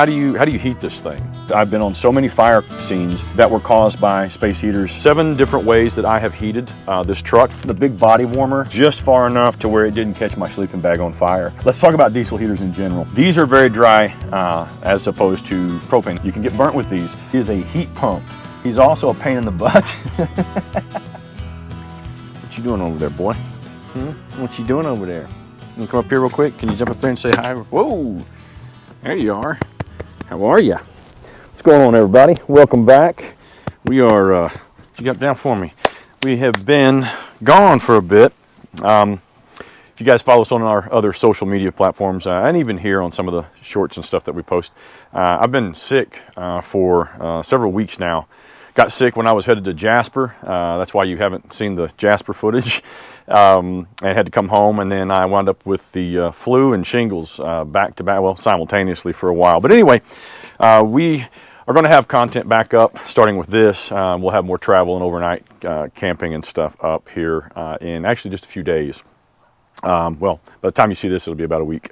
How do you heat this thing? I've been on so many fire scenes that were caused by space heaters. 7 different ways that I have heated this truck. The big body warmer, just far enough to where it didn't catch my sleeping bag on fire. Let's talk about diesel heaters in general. These are very dry as opposed to propane. You can get burnt with these. He is a heat pump. He's also a pain in the butt. What you doing over there, boy? What you doing over there? Can you come up here real quick? Can you jump up there and say hi? Whoa, there you are. How are you? What's going on, everybody? Welcome back. We are, what you got down for me? We have been gone for a bit. If you guys follow us on our other social media platforms, and even here on some of the shorts and stuff that we post, I've been sick for several weeks now. Got sick when I was headed to Jasper. That's why you haven't seen the Jasper footage. I had to come home, and then I wound up with the flu and shingles back to back, well, simultaneously for a while. But anyway, we are going to have content back up, starting with this. We'll have more travel and overnight camping and stuff up here in actually just a few days. Well, by the time you see this, it'll be about a week.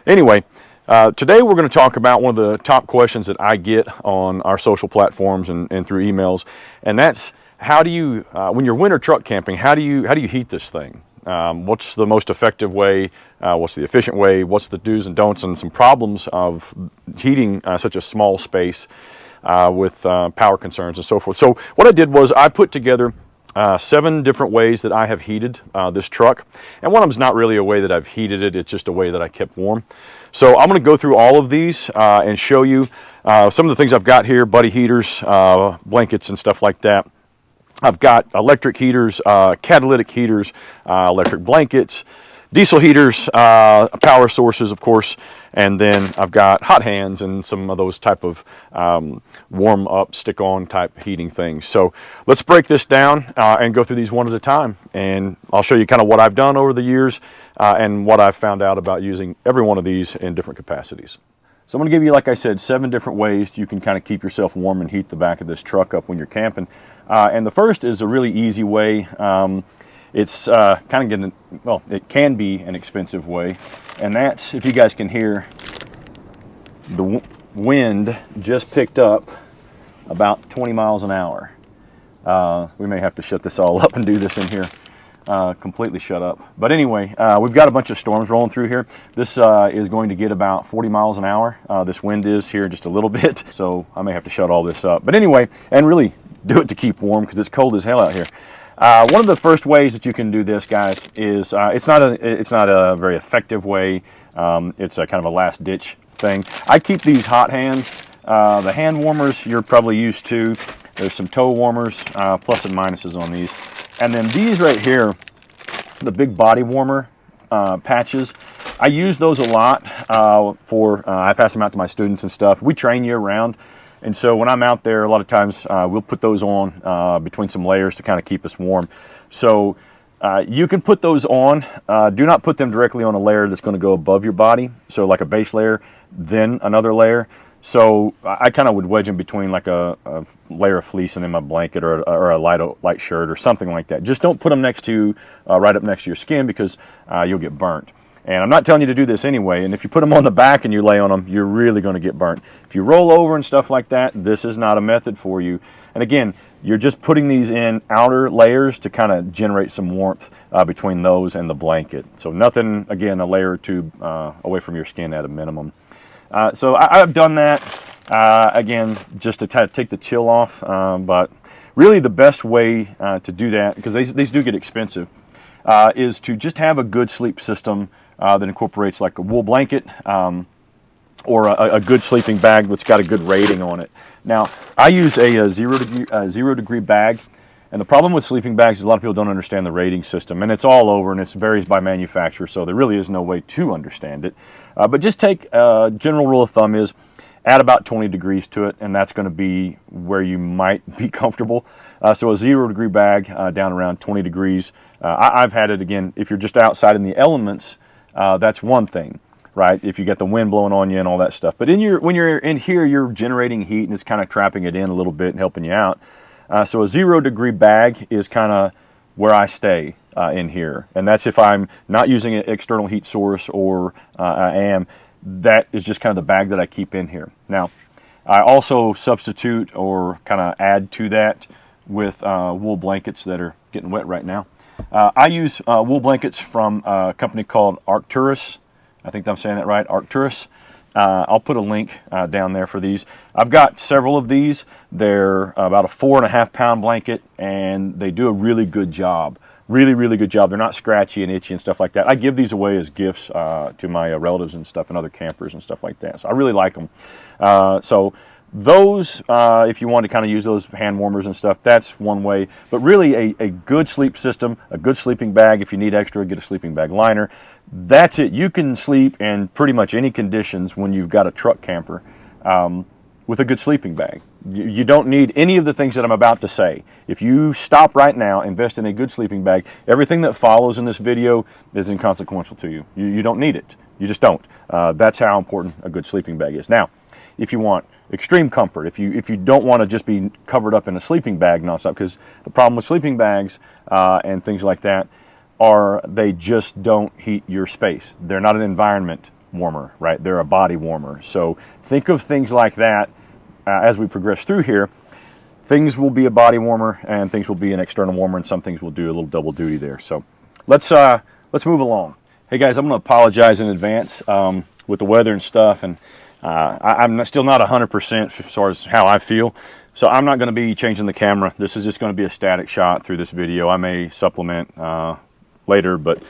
Anyway, today we're going to talk about one of the top questions that I get on our social platforms and through emails, and that's how do you, when you're winter truck camping, how do you heat this thing? What's the most effective way? What's the efficient way? What's the do's and don'ts, and some problems of heating such a small space with power concerns and so forth. So what I did was I put together 7 different ways that I have heated this truck, and one of them is not really a way that I've heated it, it's just a way that I kept warm. So I'm going to go through all of these and show you some of the things I've got here: buddy heaters, blankets and stuff like that. I've got electric heaters, catalytic heaters, electric blankets, diesel heaters, power sources, of course, and then I've got hot hands and some of those type of warm up, stick on type heating things. So let's break this down and go through these one at a time, and I'll show you kind of what I've done over the years and what I've found out about using every one of these in different capacities. So I'm going to give you, like I said, 7 different ways you can kind of keep yourself warm and heat the back of this truck up when you're camping. And the first is a really easy way. It's kind of getting, well, it can be an expensive way, and that's, if you guys can hear, the wind just picked up about 20 miles an hour. We may have to shut this all up and do this in here. Completely shut up. But anyway, we've got a bunch of storms rolling through here. This is going to get about 40 miles an hour. This wind is here just a little bit, so I may have to shut all this up. But anyway, and really do it to keep warm because it's cold as hell out here. One of the first ways that you can do this, guys, is it's not a very effective way. It's a kind of a last ditch thing. I keep these hot hands. The hand warmers you're probably used to. There's some toe warmers, plus and minuses on these. And then these right here, the big body warmer patches, I use those a lot I pass them out to my students and stuff. We train year round, and so when I'm out there, a lot of times we'll put those on between some layers to kind of keep us warm. So you can put those on. Do not put them directly on a layer that's going to go above your body, so like a base layer, then another layer. So I kind of would wedge in between, like a layer of fleece and then my blanket, or a light shirt or something like that. Just don't put them next to right up next to your skin, because you'll get burnt. And I'm not telling you to do this anyway. And if you put them on the back and you lay on them, you're really going to get burnt. If you roll over and stuff like that, this is not a method for you. And again, you're just putting these in outer layers to kind of generate some warmth between those and the blanket. So nothing, again, a layer or two away from your skin at a minimum. So I've done that, again, just to take the chill off, but really the best way to do that, because these do get expensive, is to just have a good sleep system that incorporates like a wool blanket or a good sleeping bag that's got a good rating on it. Now, I use a zero degree bag. And the problem with sleeping bags is a lot of people don't understand the rating system, and it's all over, and it varies by manufacturer, so there really is no way to understand it. But just take a general rule of thumb is add about 20 degrees to it, and that's going to be where you might be comfortable. So a 0 degree bag down around 20 degrees. I've had it, again, if you're just outside in the elements, that's one thing, right? If you get the wind blowing on you and all that stuff. But when you're in here, you're generating heat, and it's kind of trapping it in a little bit and helping you out. So a 0 degree bag is kind of where I stay in here. And that's if I'm not using an external heat source, or I am. that is just kind of the bag that I keep in here. Now, I also substitute or kind of add to that with wool blankets that are getting wet right now. I use wool blankets from a company called Arcturus. I think I'm saying that right, Arcturus. I'll put a link down there for these. I've got several of these. They're about a 4.5 pound blanket, and they do a really good job. Really, really good job. They're not scratchy and itchy and stuff like that. I give these away as gifts to my relatives and stuff and other campers and stuff like that. So I really like them. So those, if you want to kind of use those hand warmers and stuff, that's one way. But really a good sleep system, a good sleeping bag. If you need extra, get a sleeping bag liner. That's it. You can sleep in pretty much any conditions when you've got a truck camper with a good sleeping bag. You don't need any of the things that I'm about to say. If you stop right now, invest in a good sleeping bag, everything that follows in this video is inconsequential to you. You don't need it. You just don't. That's how important a good sleeping bag is. Now, if you want extreme comfort, if you don't want to just be covered up in a sleeping bag nonstop, because the problem with sleeping bags and things like that are they just don't heat your space. They're not an environment warmer, right? They're a body warmer. So think of things like that as we progress through here. Things will be a body warmer and things will be an external warmer, and some things will do a little double duty there. So let's move along. Hey guys, I'm going to apologize in advance with the weather and stuff, and I'm still not 100% as far as how I feel. So I'm not going to be changing the camera. This is just going to be a static shot through this video. I may supplement later, but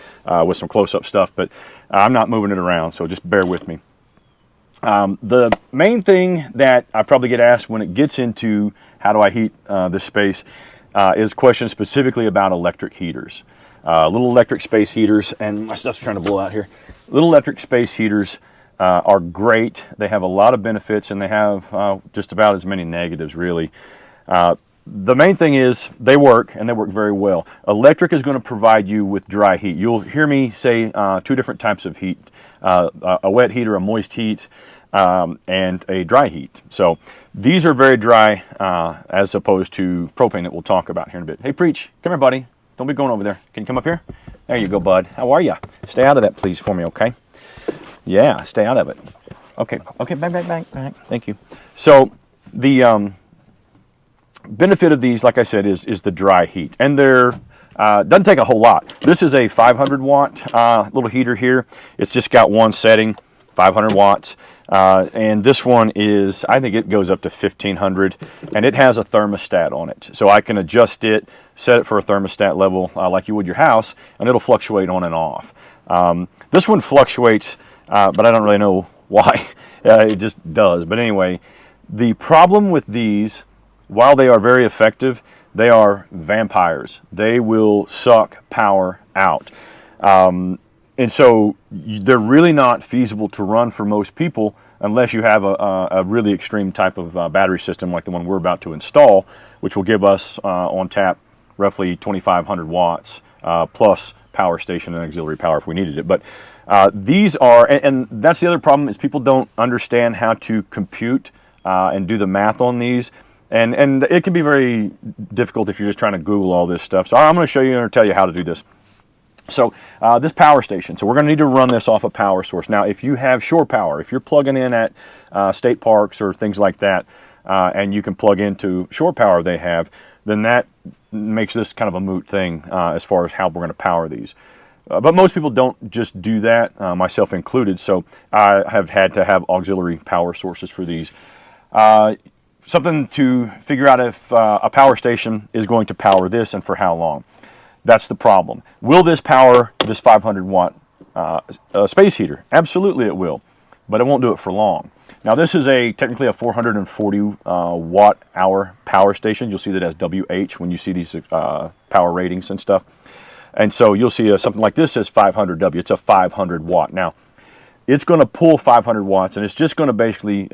with some close-up stuff, but I'm not moving it around, so just bear with me. The main thing that I probably get asked when it gets into how do I heat this space is questions specifically about electric heaters. Little electric space heaters, and my stuff's trying to blow out here. Little electric space heaters are great. They have a lot of benefits, and they have just about as many negatives, really. The main thing is they work, and they work very well. Electric is going to provide you with dry heat. You'll hear me say two different types of heat, a wet heat or a moist heat, and a dry heat. So these are very dry as opposed to propane that we'll talk about here in a bit. Hey, Preach, come here, buddy. Don't be going over there. Can you come up here? There you go, bud. How are you? Stay out of that, please, for me, okay? Yeah, stay out of it. Okay, back. Thank you. So the benefit of these, like I said, is the dry heat, and they're doesn't take a whole lot. This is a 500 watt little heater here. It's just got one setting, 500 watts, and this one is, I think it goes up to 1500, and it has a thermostat on it, so I can adjust it, set it for a thermostat level like you would your house, and it'll fluctuate on and off. This one fluctuates, but I don't really know why. It just does. But anyway, the problem with these, while they are very effective, they are vampires. They will suck power out. And so they're really not feasible to run for most people unless you have a really extreme type of battery system like the one we're about to install, which will give us on tap roughly 2,500 watts plus power station and auxiliary power if we needed it. But these are, and that's the other problem, is people don't understand how to compute and do the math on these. And it can be very difficult if you're just trying to Google all this stuff. So I'm going to show you and tell you how to do this. So this power station, so we're going to need to run this off a power source. Now, if you have shore power, if you're plugging in at state parks or things like that, and you can plug into shore power they have, then that makes this kind of a moot thing as far as how we're going to power these. But most people don't just do that, myself included, so I have had to have auxiliary power sources for these. Something to figure out if a power station is going to power this and for how long. That's the problem. Will this power this 500 watt space heater? Absolutely it will, but it won't do it for long. Now this is technically a 440 watt hour power station. You'll see that as WH when you see these power ratings and stuff. And so you'll see something like this says 500W. It's a 500 watt. Now it's going to pull 500 watts, and it's just going to basically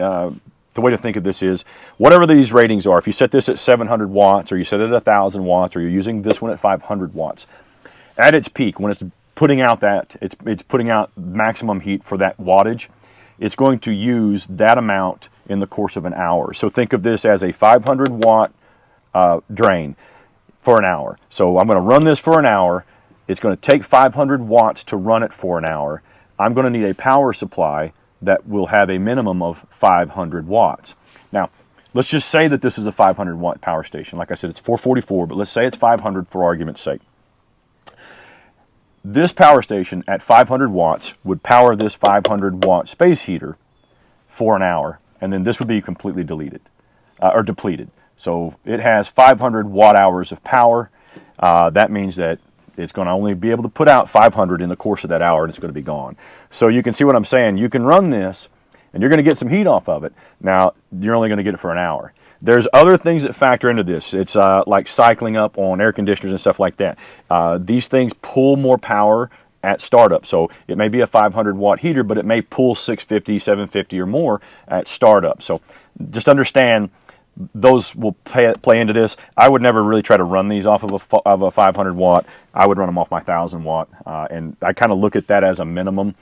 the way to think of this is, whatever these ratings are, if you set this at 700 watts, or you set it at 1,000 watts, or you're using this one at 500 watts, at its peak, when it's putting out it's putting out maximum heat for that wattage, it's going to use that amount in the course of an hour. So think of this as a 500 watt drain for an hour. So I'm going to run this for an hour. It's going to take 500 watts to run it for an hour. I'm going to need a power supply that will have a minimum of 500 watts. Now, let's just say that this is a 500 watt power station. Like I said, it's 444, but let's say it's 500 for argument's sake. This power station at 500 watts would power this 500 watt space heater for an hour, and then this would be completely depleted. So it has 500 watt hours of power. That means that it's going to only be able to put out 500 in the course of that hour, and it's going to be gone. So you can see what I'm saying. You can run this, and you're going to get some heat off of it. Now, you're only going to get it for an hour. There's other things that factor into this. It's like cycling up on air conditioners and stuff like that. These things pull more power at startup. So it may be a 500 watt heater, but it may pull 650, 750 or more at startup. So just understand those will play into this. I would never really try to run these off of a 500 watt. I would run them off my 1000 watt. And I kind of look at that as a minimum.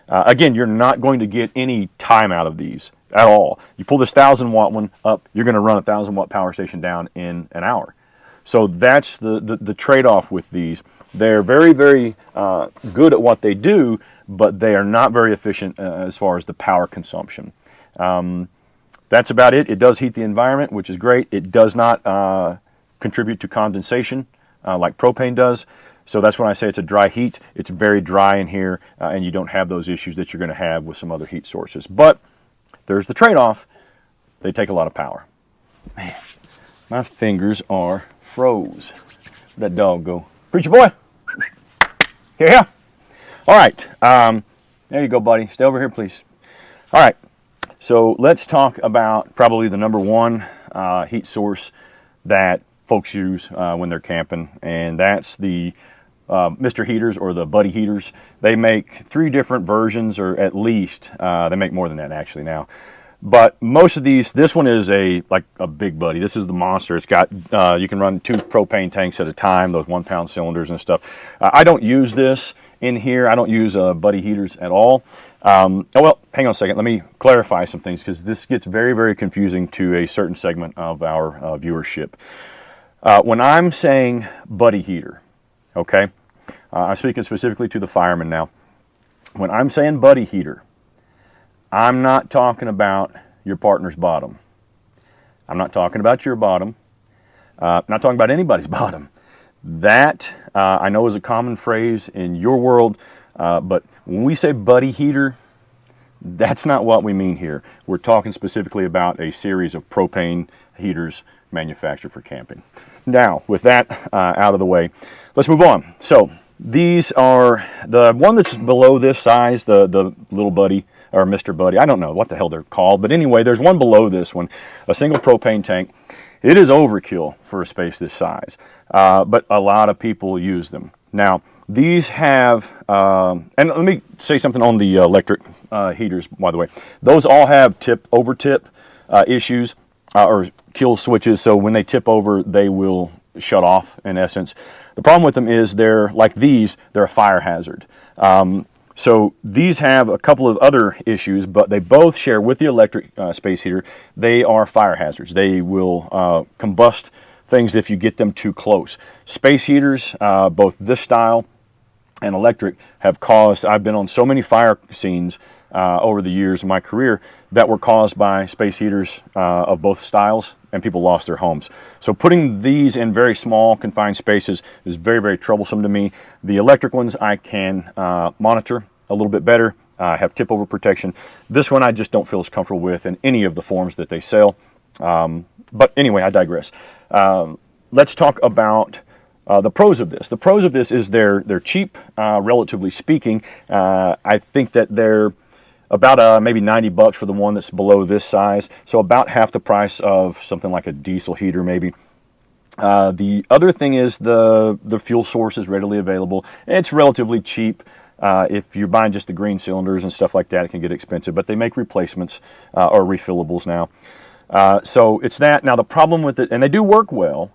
Again, you're not going to get any time out of these at all. You pull this 1000 watt one up, you're going to run a 1000 watt power station down in an hour. So that's the trade-off with these. They're very, very good at what they do, but they are not very efficient as far as the power consumption. That's about it. It does heat the environment, which is great. It does not contribute to condensation like propane does. So that's when I say it's a dry heat. It's very dry in here, and you don't have those issues that you're going to have with some other heat sources. But there's the trade-off. They take a lot of power. Man, my fingers are froze. Where'd that dog go? Preacher boy. Here. All right. There you go, buddy. Stay over here, please. All right. So let's talk about probably the number one heat source that folks use when they're camping, and that's the Mr. Heaters or the Buddy Heaters. They make 3 different versions, or at least they make more than that actually now. But most of these, this one is like a big buddy. This is the monster. It's got, you can run 2 propane tanks at a time, those 1-pound cylinders and stuff. I don't use this in here. I don't use Buddy Heaters at all. Oh, well, hang on a second. Let me clarify some things, because this gets very, very confusing to a certain segment of our viewership. When I'm saying Buddy Heater, okay, I'm speaking specifically to the firemen now. When I'm saying Buddy Heater, I'm not talking about your partner's bottom. I'm not talking about your bottom. I'm not talking about anybody's bottom. That, I know, is a common phrase in your world, but when we say Buddy Heater, that's not what we mean here. We're talking specifically about a series of propane heaters manufactured for camping. Now, with that out of the way, let's move on. So these are the one that's below this size, the little Buddy, or Mr. Buddy. I don't know what the hell they're called, but anyway, there's one below this one, a single propane tank. It is overkill for a space this size, but a lot of people use them. Now, these have, and let me say something on the electric heaters, by the way. Those all have over-tip issues, or kill switches, so when they tip over, they will shut off, in essence. The problem with them is they're, like these, they're a fire hazard. So these have a couple of other issues, but they both share with the electric space heater. They are fire hazards. They will combust things if you get them too close. Space heaters, both this style and electric, have caused, I've been on so many fire scenes over the years of my career that were caused by space heaters of both styles, and people lost their homes. So putting these in very small confined spaces is very, very troublesome to me. The electric ones I can monitor a little bit better, have tip over protection. This one I just don't feel as comfortable with in any of the forms that they sell. But anyway, I digress. Let's talk about the pros of this. The pros of this is they're cheap, relatively speaking. I think that they're about maybe $90 for the one that's below this size, so about half the price of something like a diesel heater maybe. The other thing is the fuel source is readily available. It's relatively cheap. If you're buying just the green cylinders and stuff like that, it can get expensive, but they make replacements or refillables now. So it's that. Now the problem with it, and they do work well,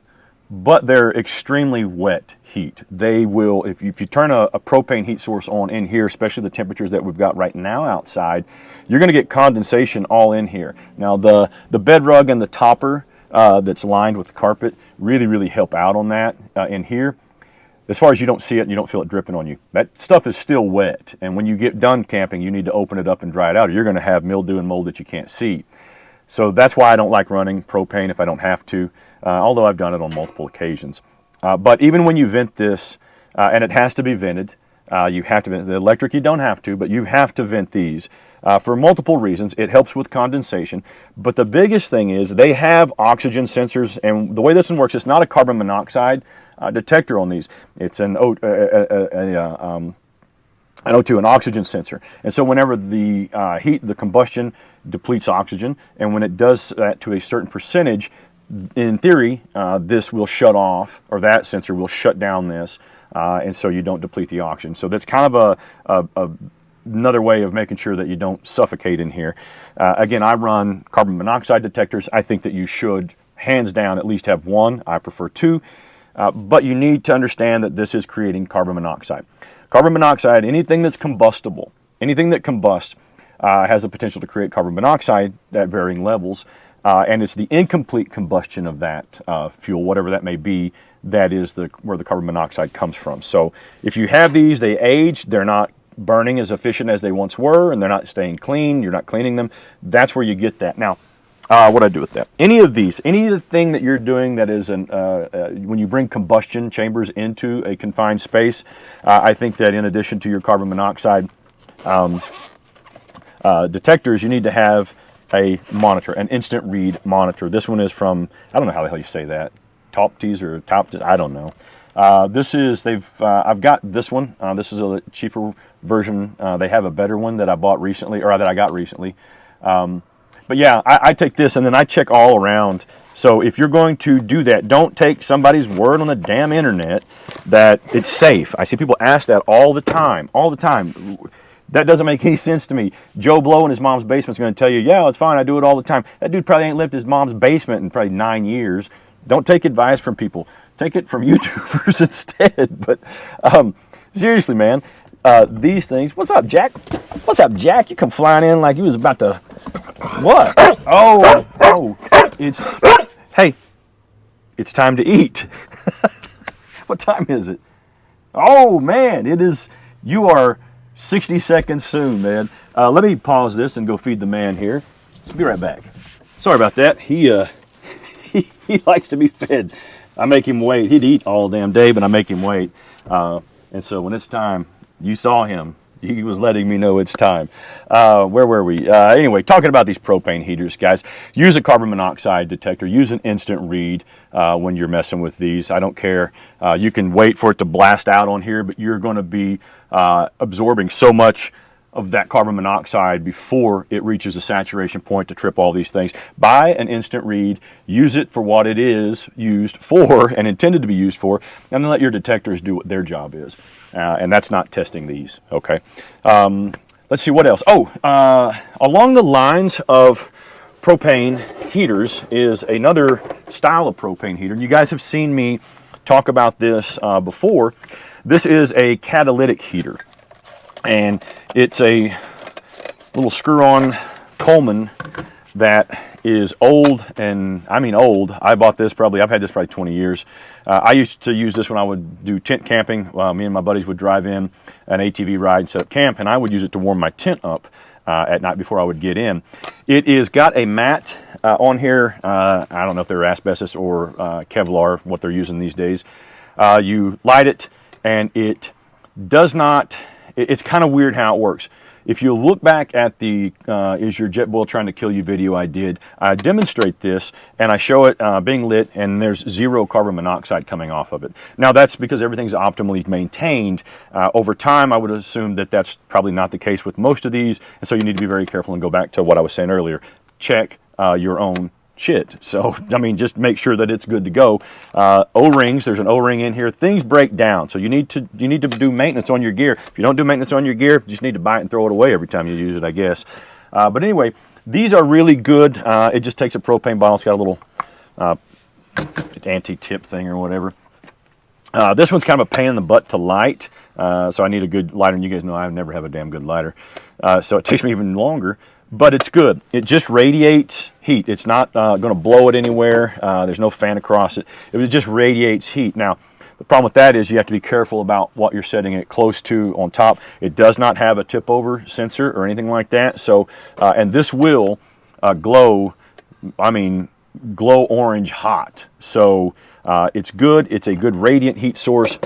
but they're extremely wet heat. They will, if you turn a propane heat source on in here, especially the temperatures that we've got right now outside, you're going to get condensation all in here. Now the bed rug and the topper that's lined with carpet really, really help out on that in here. as far as you don't see it and you don't feel it dripping on you. That stuff is still wet, and when you get done camping, you need to open it up and dry it out, or you're going to have mildew and mold that you can't see. So that's why I don't like running propane if I don't have to, although I've done it on multiple occasions. But even when you vent this, and it has to be vented, you have to vent the electric. You don't have to, but you have to vent these for multiple reasons. It helps with condensation, but the biggest thing is they have oxygen sensors, and the way this one works, it's not a carbon monoxide detector on these. It's an O2, an oxygen sensor. And so whenever the the combustion depletes oxygen, and when it does that to a certain percentage, in theory, this will shut off, or that sensor will shut down this, and so you don't deplete the oxygen. So that's kind of another way of making sure that you don't suffocate in here. Again, I run carbon monoxide detectors. I think that you should, hands down, at least have one. I prefer two. But you need to understand that this is creating carbon monoxide. Carbon monoxide, anything that's combustible, anything that combusts, has the potential to create carbon monoxide at varying levels. And it's the incomplete combustion of that fuel, whatever that may be, that is where the carbon monoxide comes from. So if you have these, they age, they're not burning as efficient as they once were, and they're not staying clean, you're not cleaning them. That's where you get that. Now, what do I do with that? Any of the thing that you're doing that is when you bring combustion chambers into a confined space, I think that in addition to your carbon monoxide detectors, you need to have a monitor, an instant read monitor. This one is from, I don't know how the hell you say that, Topties or Top, I don't know. I've got this one. This is a cheaper version. They have a better one that I bought recently, or that I got recently. But yeah, I take this and then I check all around. So if you're going to do that, don't take somebody's word on the damn internet that it's safe. I see people ask that all the time, That doesn't make any sense to me. Joe Blow in his mom's basement is going to tell you, yeah, it's fine, I do it all the time. That dude probably ain't left his mom's basement in probably 9 years. Don't take advice from people. Take it from YouTubers instead. But seriously, man, these things. What's up, Jack? What's up, Jack? You come flying in like you was about to. What? Oh, hey, it's time to eat. What time is it? Oh, man, it is, you are 60 seconds soon, man. Let me pause this and go feed the man here. Let's be right back. Sorry about that. He likes to be fed. I make him wait. He'd eat all damn day, but I make him wait. And so when it's time, you saw him. He was letting me know it's time. Where were we? Anyway, talking about these propane heaters, guys. Use a carbon monoxide detector. Use an instant read when you're messing with these. I don't care. You can wait for it to blast out on here, but you're going to be absorbing so much of that carbon monoxide before it reaches a saturation point to trip all these things. Buy an instant read, use it for what it is used for and intended to be used for, and then let your detectors do what their job is. And that's not testing these, okay? Let's see what else. Along the lines of propane heaters is another style of propane heater. You guys have seen me talk about this before. This is a catalytic heater. And it's a little screw-on Coleman that is old, and I mean old. I bought this I've had this probably 20 years. I used to use this when I would do tent camping. Me and my buddies would drive in an ATV ride and set up camp, and I would use it to warm my tent up at night before I would get in. It is got a mat on here. I don't know if they're asbestos or Kevlar, what they're using these days. You light it, and it does not... It's kind of weird how it works. If you look back at the Is Your Jet Boil Trying to Kill You video I did, I demonstrate this and I show it being lit, and there's zero carbon monoxide coming off of it. Now that's because everything's optimally maintained. Over time, I would assume that that's probably not the case with most of these, and so you need to be very careful and go back to what I was saying earlier. Check your own shit. So, I mean, just make sure that it's good to go. O-rings, there's an O-ring in here. Things break down, so you need to do maintenance on your gear. If you don't do maintenance on your gear, you just need to buy it and throw it away every time you use it, I guess. But anyway, these are really good. It just takes a propane bottle. It's got a little anti-tip thing or whatever. This one's kind of a pain in the butt to light, so I need a good lighter. And you guys know I never have a damn good lighter, so it takes me even longer. But it's good. It just radiates heat. It's not going to blow it anywhere. There's no fan across it. It just radiates heat. Now, The problem with that is you have to be careful about what you're setting it close to on top. It does not have a tip over sensor or anything like that. So, and this will glow, I mean, glow orange hot. So it's good. It's a good radiant heat source.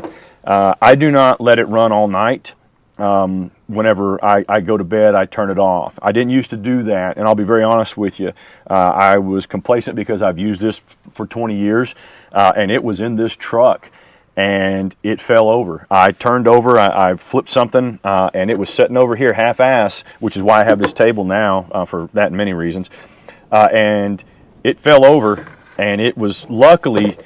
I do not let it run all night. Whenever I go to bed, I turn it off. I didn't used to do that, and I'll be very honest with you. I was complacent because I've used this for 20 years, and it was in this truck, and it fell over. I turned over, I flipped something, and it was sitting over here half-ass, which is why I have this table now for that and many reasons. And it fell over, and it was luckily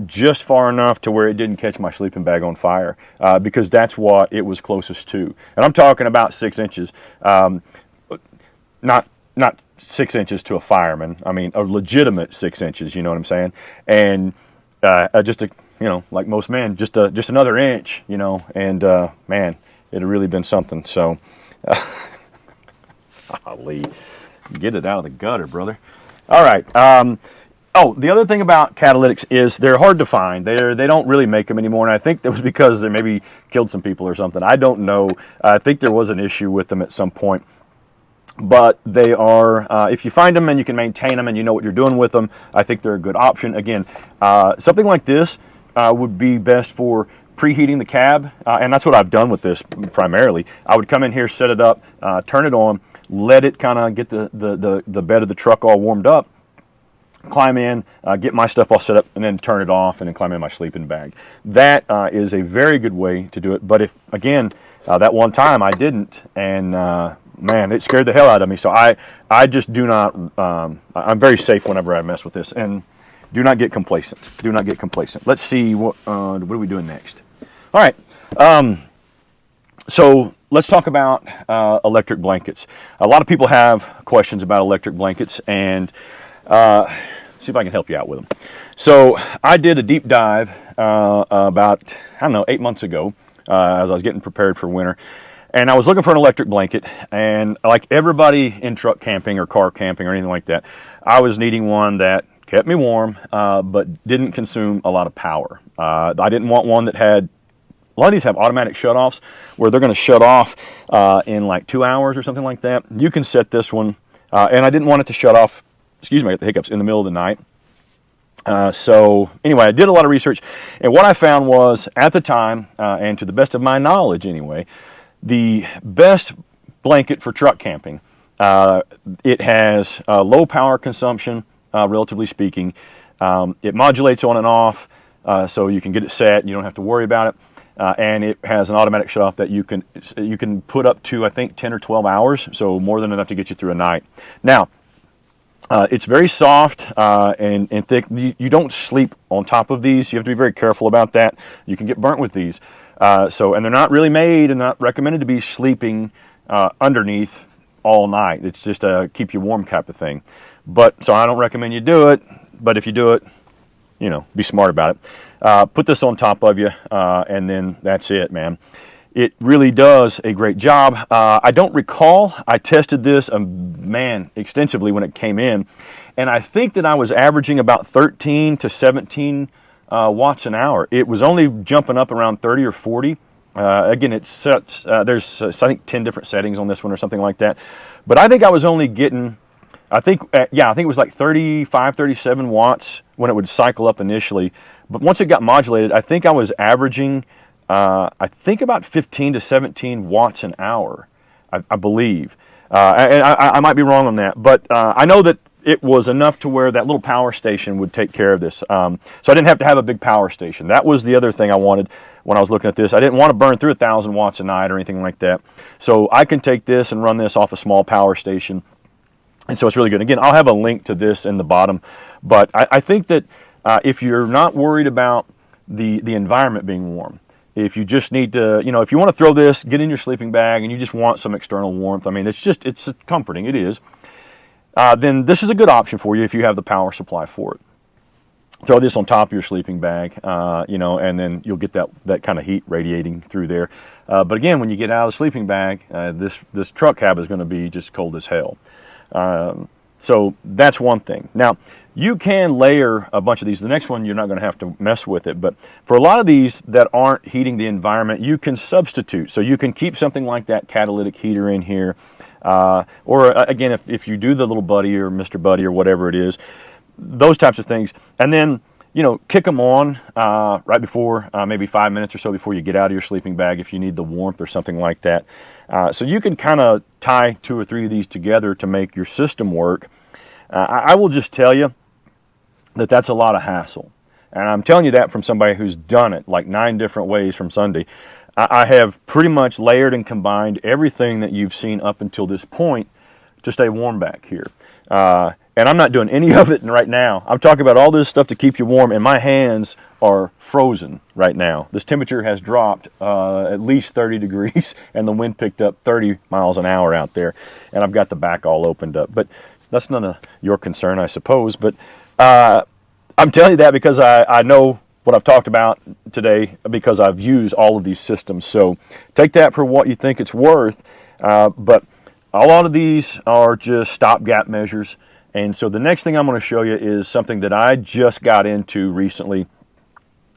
just far enough to where it didn't catch my sleeping bag on fire, because that's what it was closest to. And I'm talking about 6 inches, not 6 inches to a fireman. I mean, a legitimate 6 inches. You know what I'm saying? And just a, you know, like most men, just another inch. You know, and man, it had really been something. So, golly, get it out of the gutter, brother. All right. Oh, the other thing about catalytics is they're hard to find. They don't really make them anymore, and I think that was because they maybe killed some people or something. I don't know. I think there was an issue with them at some point. But they are, if you find them and you can maintain them and you know what you're doing with them, I think they're a good option. Again, something like this would be best for preheating the cab, and that's what I've done with this primarily. I would come in here, set it up, turn it on, let it kind of get the bed of the truck all warmed up, climb in, get my stuff all set up, and then turn it off, and then climb in my sleeping bag. That is a very good way to do it. But if, again, that one time I didn't, and man, it scared the hell out of me. So I just do not, I'm very safe whenever I mess with this, and do not get complacent. Do not get complacent. Let's see, what are we doing next? All right, so let's talk about electric blankets. A lot of people have questions about electric blankets, and see if I can help you out with them. So I did a deep dive about, I don't know, 8 months ago as I was getting prepared for winter. And I was looking for an electric blanket. And like everybody in truck camping or car camping or anything like that, I was needing one that kept me warm but didn't consume a lot of power. I didn't want one that had, a lot of these have automatic shutoffs where they're going to shut off in like 2 hours or something like that. You can set this one, and I didn't want it to shut off, excuse me, I got the hiccups, in the middle of the night. So anyway, I did a lot of research, and what I found was, at the time, and to the best of my knowledge anyway, the best blanket for truck camping. It has low power consumption, relatively speaking. It modulates on and off, so you can get it set, you don't have to worry about it. And it has an automatic shutoff that you can put up to, I think, 10 or 12 hours, so more than enough to get you through a night. Now, it's very soft and thick. You don't sleep on top of these. You have to be very careful about that. You can get burnt with these. And they're not really made and not recommended to be sleeping underneath all night. It's just a keep you warm type of thing. So I don't recommend you do it. But if you do it, you know, be smart about it. Put this on top of you, and then that's it, man. It really does a great job. I don't recall, I tested this, extensively when it came in, and I think that I was averaging about 13 to 17 watts an hour. It was only jumping up around 30 or 40. Again, it sets, there's, I think, 10 different settings on this one or something like that. But I think I was only getting, I think it was like 35, 37 watts when it would cycle up initially. But once it got modulated, I think I was averaging I think about 15 to 17 watts an hour, I believe. And I might be wrong on that, but I know that it was enough to where that little power station would take care of this. So I didn't have to have a big power station. That was the other thing I wanted when I was looking at this. I didn't want to burn through 1,000 watts a night or anything like that. So I can take this and run this off a small power station. And so it's really good. Again, I'll have a link to this in the bottom. But I think that if you're not worried about the environment being warm, if you just need to, you know, if you want to throw this, get in your sleeping bag, and you just want some external warmth, I mean, it's comforting, it is, then this is a good option for you if you have the power supply for it. Throw this on top of your sleeping bag, you know, and then you'll get that kind of heat radiating through there. But again, when you get out of the sleeping bag, this truck cab is going to be just cold as hell. So that's one thing. Now, you can layer a bunch of these. The next one, you're not going to have to mess with it. But for a lot of these that aren't heating the environment, you can substitute. So you can keep something like that catalytic heater in here. Or again, if you do the little buddy or Mr. Buddy or whatever it is, those types of things. And then, you know, kick them on right before, maybe 5 minutes or so before you get out of your sleeping bag if you need the warmth or something like that. So you can kind of tie 2 or 3 of these together to make your system work. I will just tell you that that's a lot of hassle. And I'm telling you that from somebody who's done it like 9 different ways from Sunday. I have pretty much layered and combined everything that you've seen up until this point to stay warm back here. And I'm not doing any of it right now. I'm talking about all this stuff to keep you warm, and my hands are frozen right now. This temperature has dropped at least 30 degrees, and the wind picked up 30 miles an hour out there, and I've got the back all opened up. But that's none of your concern, I suppose. But I'm telling you that because I know what I've talked about today because I've used all of these systems. So take that for what you think it's worth. But a lot of these are just stopgap measures. And so the next thing I'm going to show you is something that I just got into recently.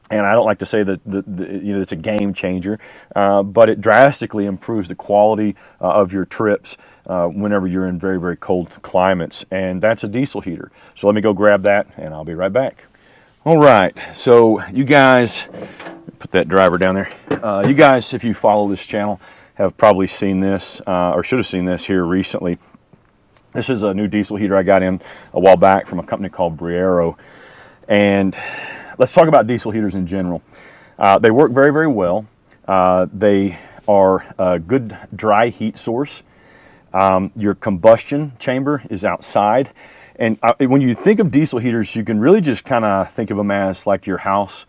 And I don't like to say that you know, it's a game changer, but it drastically improves the quality of your trips whenever you're in very, very cold climates. And that's a diesel heater. So let me go grab that and I'll be right back. All right, so you guys, put that driver down there. You guys, if you follow this channel, have probably seen this or should have seen this here recently. This is a new diesel heater I got in a while back from a company called Briero. And let's talk about diesel heaters in general. They work very, very well. They are a good dry heat source. Your combustion chamber is outside. And when you think of diesel heaters, you can really just kind of think of them as like your house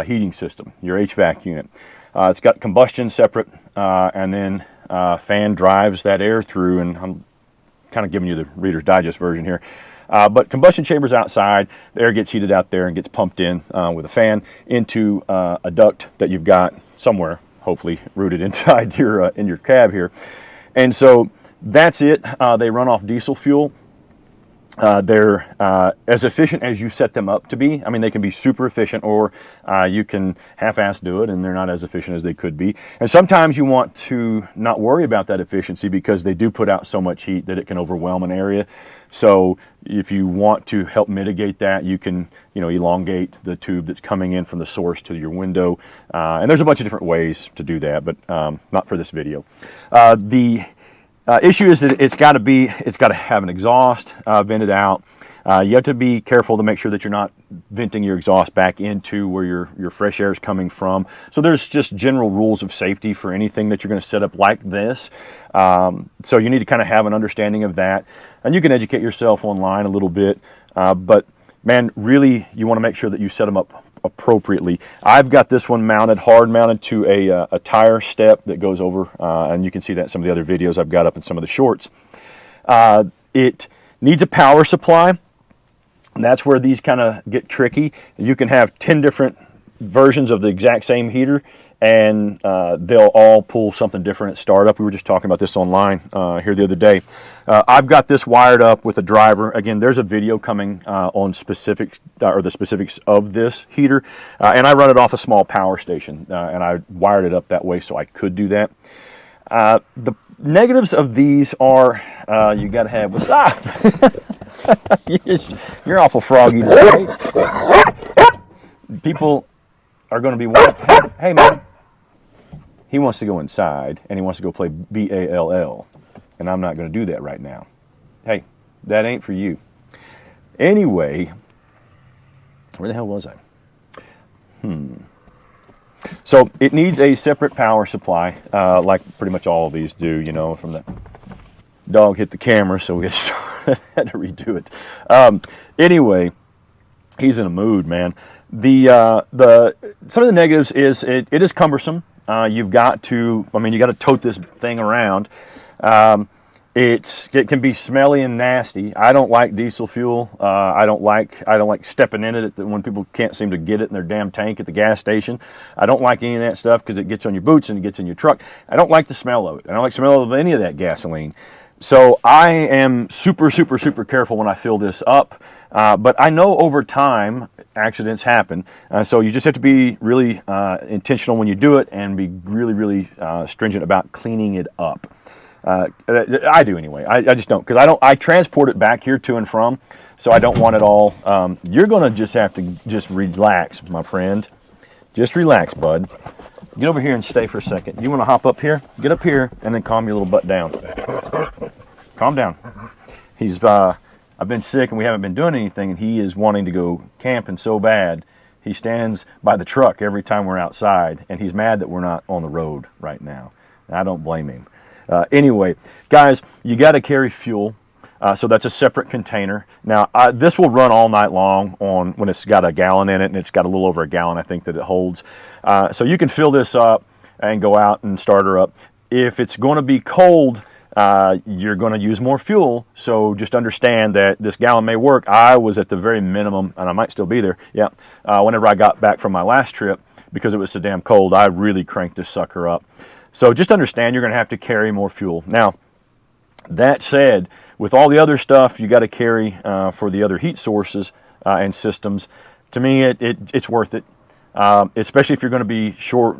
heating system, your HVAC unit. It's got combustion separate, and then fan drives that air through, and I'm kind of giving you the Reader's Digest version here. But combustion chamber's outside, the air gets heated out there and gets pumped in with a fan into a duct that you've got somewhere, hopefully rooted inside your in your cab here. And so that's it. They run off diesel fuel. They're as efficient as you set them up to be. I mean, they can be super efficient, or you can half-ass do it and they're not as efficient as they could be. And sometimes you want to not worry about that efficiency because they do put out so much heat that it can overwhelm an area. So if you want to help mitigate that, you can, you know, elongate the tube that's coming in from the source to your window. And there's a bunch of different ways to do that, but not for this video. The issue is that it's got to have an exhaust vented out. You have to be careful to make sure that you're not venting your exhaust back into where your fresh air is coming from. So there's just general rules of safety for anything that you're going to set up like this. So you need to kind of have an understanding of that. And you can educate yourself online a little bit. But man, really, you want to make sure that you set them up appropriately. I've got this one mounted, hard mounted to a tire step that goes over, and you can see that in some of the other videos I've got up in some of the shorts. It needs a power supply, and that's where these kind of get tricky. You can have 10 different versions of the exact same heater, and they'll all pull something different at startup. We were just talking about this online here the other day. I've got this wired up with a driver. Again, there's a video coming on specifics or the specifics of this heater, and I run it off a small power station, and I wired it up that way so I could do that. The negatives of these are you got to have what's up. You're awful froggy today. People are going to be wanting, hey man, he wants to go inside and he wants to go play BALL, and I'm not going to do that right now. Hey, that ain't for you. Anyway, where the hell was I? So it needs a separate power supply, like pretty much all of these do, you know, from the dog hit the camera, so we had to redo it. Anyway, he's in a mood, man. Some of the negatives is it is cumbersome. You've got to, you got to tote this thing around. It can be smelly and nasty. I don't like diesel fuel. I don't like stepping in it when people can't seem to get it in their damn tank at the gas station. I don't like any of that stuff because it gets on your boots and it gets in your truck. I don't like the smell of it. I don't like the smell of any of that gasoline. So I am super careful when I fill this up, but I know over time accidents happen. So you just have to be really intentional when you do it, and be really stringent about cleaning it up. I do anyway. I just don't, because I transport it back here to and from, so I don't want it all. You're gonna just have to just relax, my friend. Just relax, bud. Get over here and stay for a second. You want to hop up here? Get up here and then calm your little butt down. Calm down. I've been sick and we haven't been doing anything, and he is wanting to go camping so bad. He stands by the truck every time we're outside, and he's mad that we're not on the road right now. I don't blame him. Anyway, guys, you got to carry fuel. So that's a separate container. Now, this will run all night long when it's got a gallon in it, and it's got a little over a gallon, I think, that it holds. So you can fill this up and go out and start her up. If it's going to be cold, you're going to use more fuel. So just understand that this gallon may work. I was at the very minimum, and I might still be there. Yeah. Whenever I got back from my last trip, because it was so damn cold, I really cranked this sucker up. So just understand you're going to have to carry more fuel. Now, that said, with all the other stuff you got to carry for the other heat sources and systems, to me it's worth it, especially if you're going to be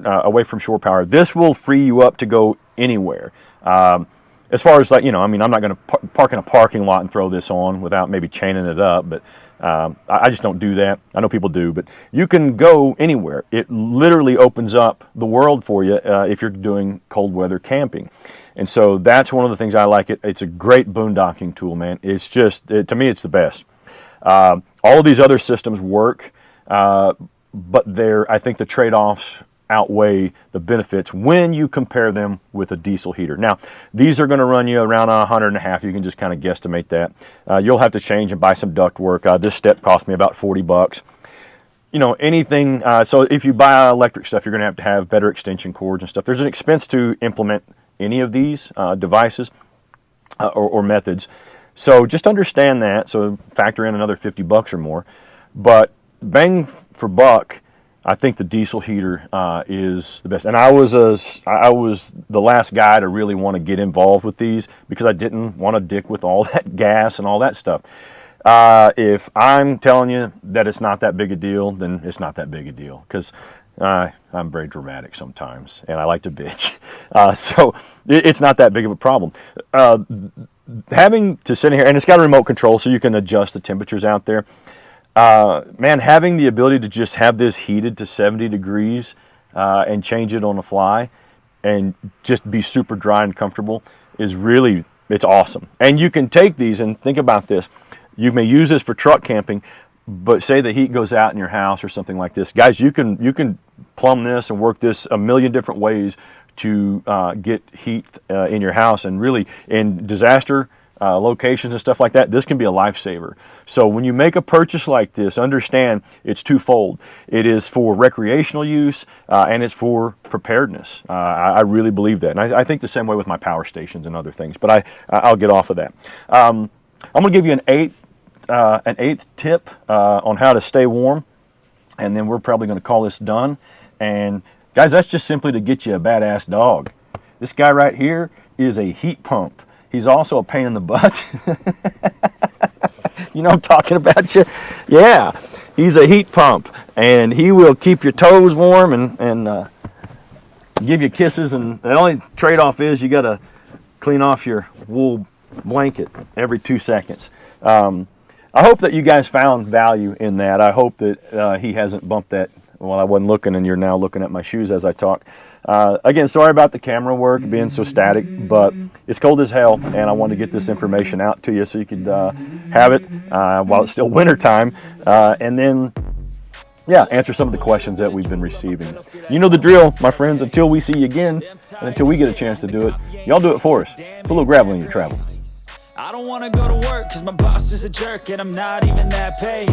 away from shore power. This will free you up to go anywhere. As far as, like, you know, I mean, I'm not going to park in a parking lot and throw this on without maybe chaining it up, but I just don't do that. I know people do, but you can go anywhere. It literally opens up the world for you if you're doing cold weather camping. And so that's one of the things I like it. It's a great boondocking tool, man. It's just, to me, it's the best. All of these other systems work, but I think the trade-offs outweigh the benefits when you compare them with a diesel heater. Now, these are going to run you around $150. You can just kind of guesstimate that. You'll have to change and buy some duct work. This step cost me about $40. You know, anything, so if you buy electric stuff, you're going to have better extension cords and stuff. There's an expense to implement any of these devices or methods. So just understand that. So factor in another $50 or more. But bang for buck, I think the diesel heater is the best. And I was the last guy to really want to get involved with these, because I didn't want to dick with all that gas and all that stuff. If I'm telling you that it's not that big a deal, then it's not that big a deal, because I'm very dramatic sometimes, and I like to bitch. So it's not that big of a problem. Having to sit in here, and it's got a remote control, so you can adjust the temperatures out there. Man, having the ability to just have this heated to 70 degrees and change it on the fly and just be super dry and comfortable is really, it's awesome. And you can take these, and think about this. You may use this for truck camping, but say the heat goes out in your house or something like this. Guys, you can plumb this and work this a million different ways to get heat in your house, and really in disaster locations and stuff like that, this can be a lifesaver. So when you make a purchase like this, understand it's twofold. It is for recreational use and it's for preparedness. I really believe that, and I think the same way with my power stations and other things, but I'll get off of that. I'm going to give you an eighth tip on how to stay warm, and then we're probably going to call this done. And guys, that's just simply to get you a badass dog. This guy right here is a heat pump. He's also a pain in the butt. You know I'm talking about you? Yeah, he's a heat pump, and he will keep your toes warm and give you kisses. And the only trade-off is you got to clean off your wool blanket every 2 seconds. I hope that you guys found value in that. I hope that he hasn't bumped that while I wasn't looking, and you're now looking at my shoes as I talk. Again, sorry about the camera work being so static, but it's cold as hell, and I wanted to get this information out to you so you could have it while it's still winter time, and then, yeah, answer some of the questions that we've been receiving. You know the drill, my friends. Until we see you again, and until we get a chance to do it, y'all do it for us. Put a little gravel in your travel. I don't wanna go to work cause my boss is a jerk and I'm not even that paid.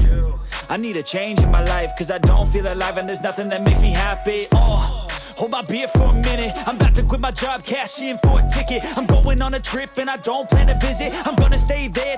I need a change in my life cause I don't feel alive and there's nothing that makes me happy. Hold my beer for a minute. I'm about to quit my job, cash in for a ticket. I'm going on a trip and I don't plan to visit. I'm gonna stay there